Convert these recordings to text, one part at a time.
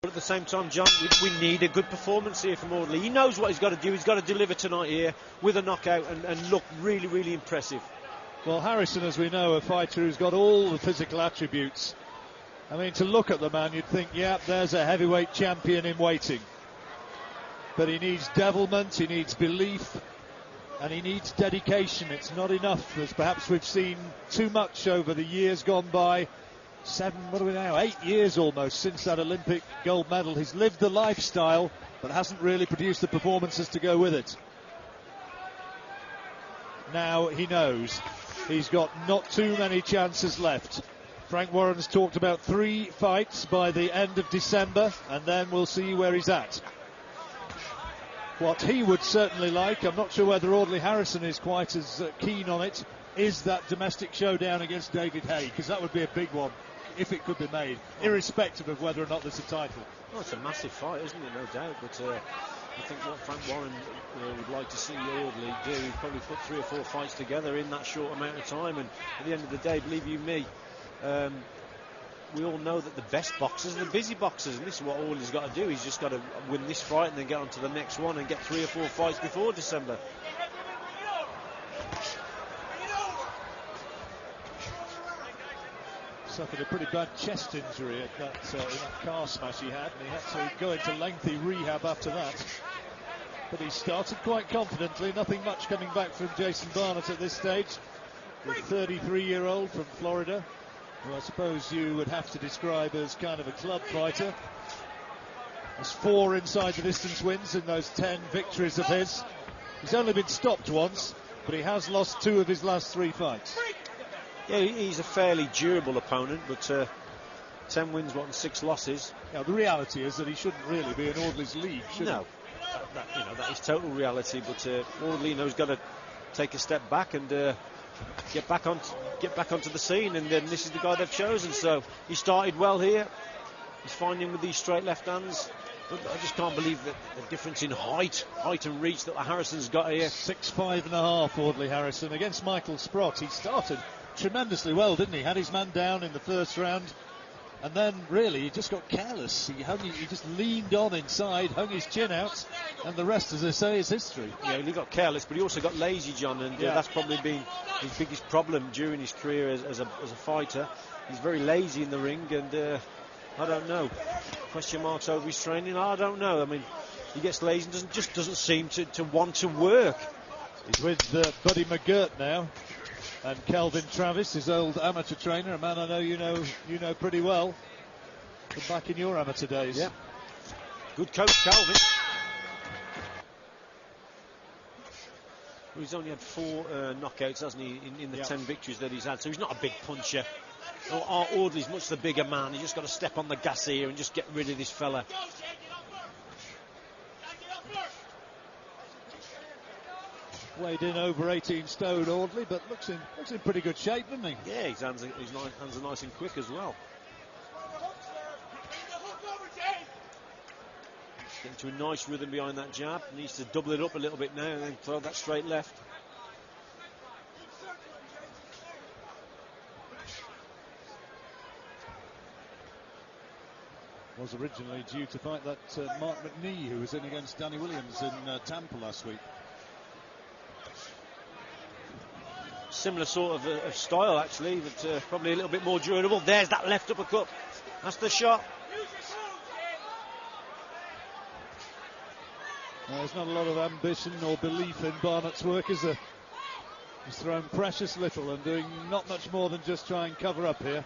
But at the same time, John, we need a good performance here from Audley. He knows what he's got to do. He's got to deliver tonight here with a knockout and look really, really impressive. Well, Harrison, as we know, a fighter who's got all the physical attributes. I mean, to look at the man, you'd think, yeah, there's a heavyweight champion in waiting. But he needs devilment, he needs belief, and he needs dedication. It's not enough, as perhaps we've seen too much over the years gone by. 8 years almost since that Olympic gold medal. He's lived the lifestyle, but hasn't really produced the performances to go with it. Now he knows he's got not too many chances left. Frank Warren's talked about 3 fights by the end of December, and then we'll see where he's at. What he would certainly like, I'm not sure whether Audley Harrison is quite as keen on it, is that domestic showdown against David Haye, because that would be a big one if it could be made, irrespective of whether or not there's a title. Well, it's a massive fight, isn't it? No doubt. But I think what Frank Warren would like to see Audley do is probably put 3 or 4 fights together in that short amount of time. And at the end of the day, believe you me, we all know that the best boxers are the busy boxers, and this is what Audley's got to do. He's just got to win this fight and then get on to the next one and get 3 or 4 fights before December. Suffered a pretty bad chest injury at that, in that car smash he had, and he had to go into lengthy rehab after that. But he started quite confidently, nothing much coming back from Jason Barnett at this stage. The 33-year-old from Florida, who I suppose you would have to describe as kind of a club fighter. Has 4 inside the distance wins in those 10 victories of his. He's only been stopped once, but he has lost 2 of his last 3 fights. Yeah, he's a fairly durable opponent, but 10 wins, and 6 losses. Now, the reality is that he shouldn't really be in Audley's league, should he? That is total reality. But Audley has got to take a step back and get back onto the scene. And then this is the guy they've chosen. So he started well here. He's finding with these straight left hands. But I just can't believe the difference in height and reach that Harrison's got here. 6'5.5", Audley Harrison against Michael Sprott. He started tremendously well, didn't he? Had his man down in the first round, and then really he just got careless. He just leaned on inside, hung his chin out, and the rest, as they say, is history. Yeah, he got careless, but he also got lazy, John, and that's probably been his biggest problem during his career as a fighter. He's very lazy in the ring, and I don't know. Question marks over his training. I don't know. I mean, he gets lazy and doesn't seem to want to work. He's with Buddy McGirt now. And Kelvin Travis, his old amateur trainer, a man I know you know pretty well from back in your amateur days. Yeah. Good coach, Kelvin. He's only had 4 knockouts, hasn't he, in the 10 victories that he's had. So he's not a big puncher. Audley's much the bigger man. He's just got to step on the gas here and just get rid of this fella. Weighed in over 18 stone, Audley, but looks in pretty good shape, doesn't he? Yeah, his hands are nice and quick as well. Getting to a nice rhythm behind that jab. Needs to double it up a little bit now and then throw that straight left. Was originally due to fight that Mark McNee, who was in against Danny Williams in Tampa last week. Similar sort of style, actually, but probably a little bit more durable. There's that left uppercut. That's the shot. There's not a lot of ambition or belief in Barnett's work, is there? He's thrown precious little and doing not much more than just try and cover up here.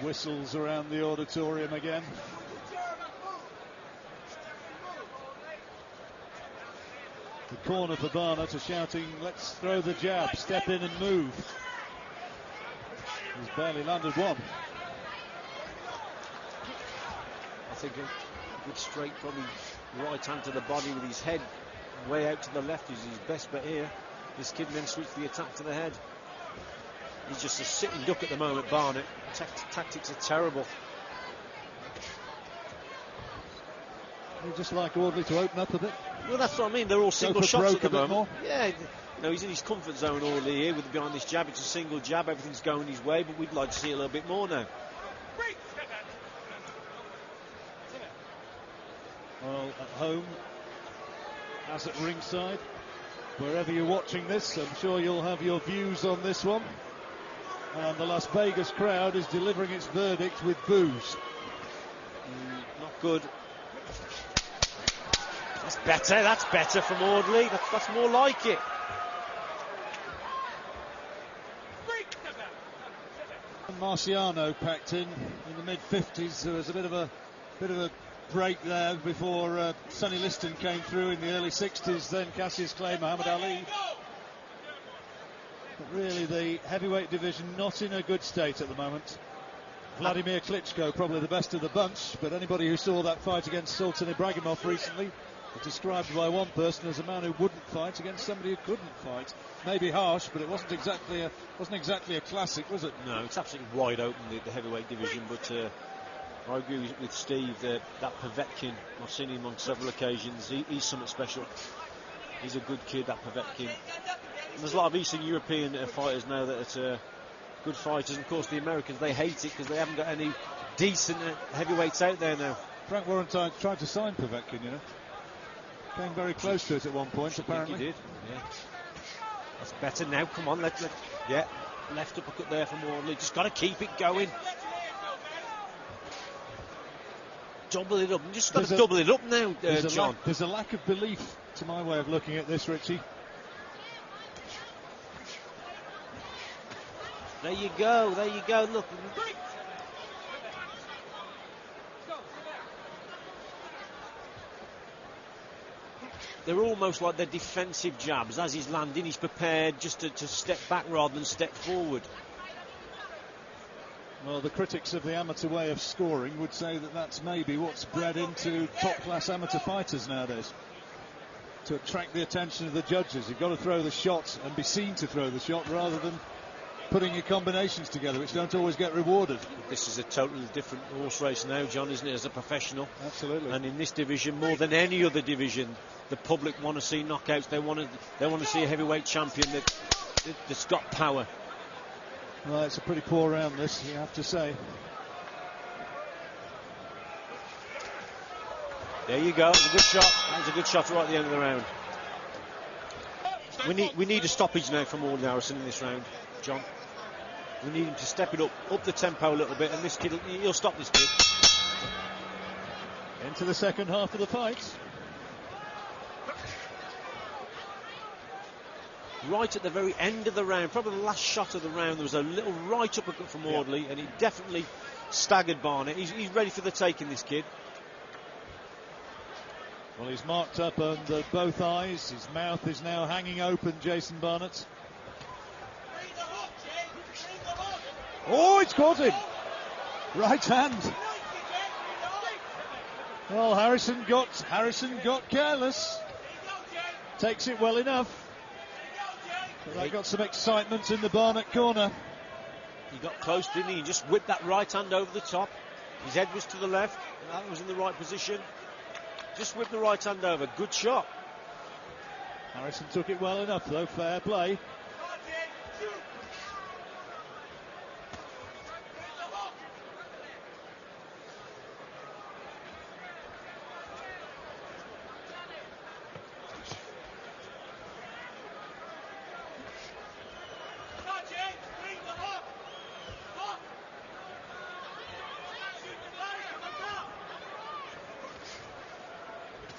Whistles around the auditorium again. The corner for Barnett are shouting, let's throw the jab, step in and move. He's barely landed one. I think a good straight, probably right hand to the body with his head way out to the left is his best bet here. This kid then switched the attack to the head. He's just a sitting duck at the moment, Barnett. Tactics are terrible. You'd just like Audley to open up a bit. Well, that's what I mean. They're all single shots at the moment. More. Yeah, he's in his comfort zone, Audley, here with behind this jab. It's a single jab. Everything's going his way, but we'd like to see a little bit more now. Well, at home, as at ringside, wherever you're watching this, I'm sure you'll have your views on this one. And the Las Vegas crowd is delivering its verdict with boos. Not good. That's better from Audley. That's more like it. Marciano packed in the mid-50s. There was a bit of a break there before Sonny Liston came through in the early 60s. Then Cassius Clay, Muhammad Ali. But really, the heavyweight division not in a good state at the moment. Vladimir Klitschko probably the best of the bunch, but anybody who saw that fight against Sultan Ibragimov recently was described by one person as a man who wouldn't fight against somebody who couldn't fight. Maybe harsh, but it wasn't exactly a classic, was it? No, it's absolutely wide open, the heavyweight division. But I agree with Steve that Povetkin, I've seen him on several occasions. He's something special. He's a good kid, that Povetkin. And there's a lot of Eastern European fighters now that are good fighters. And of course, the Americans, they hate it because they haven't got any decent heavyweights out there now. Frank Warren tried to sign Povetkin, you know. Came very close to it at one point, apparently. He did, yeah. That's better now. Come on, yeah. Left uppercut there from Audley. Just got to keep it going. Double it up. You just got to double it up now, John. There's a lack of belief, to my way of looking at this, Richie. There you go. Look. They're almost like they're defensive jabs. As he's landing, he's prepared just to step back rather than step forward. Well, the critics of the amateur way of scoring would say that that's maybe what's bred into top-class amateur fighters nowadays. To attract the attention of the judges, you've got to throw the shot and be seen to throw the shot rather than putting your combinations together, which don't always get rewarded. This is a totally different horse race now, John, isn't it, as a professional? Absolutely. And in this division, more than any other division, the public want to see knockouts. They want to see a heavyweight champion that's got power. Well, it's a pretty poor round, this, you have to say. There you go. It's a good shot. That was a good shot right at the end of the round. We need a stoppage now from Audley Harrison in this round, John. We need him to step it up the tempo a little bit, and this kid, he'll stop this kid. Into the second half of the fight. Right at the very end of the round, probably the last shot of the round, there was a little right uppercut from Audley, and he definitely staggered Barnett. He's ready for the taking, this kid. Well, he's marked up under both eyes. His mouth is now hanging open, Jason Barnett. Oh, it's caught him. Right hand. Well, Harrison got careless. Takes it well enough. But that got some excitement in the Barnett corner. He got close, didn't he? He just whipped that right hand over the top. His head was to the left, and that was in the right position. Just whipped the right hand over. Good shot. Harrison took it well enough, though. Fair play.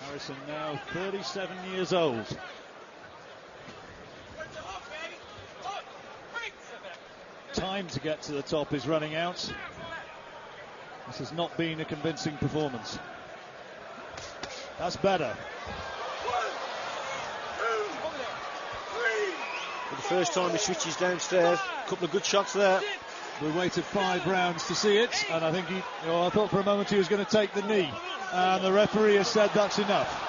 Harrison now 37 years old. Time to get to the top is running out. This has not been a convincing performance. That's better. For the first time he switches downstairs. A couple of good shots there. We waited 5 rounds to see it, and I think I thought for a moment he was going to take the knee. And the referee has said that's enough.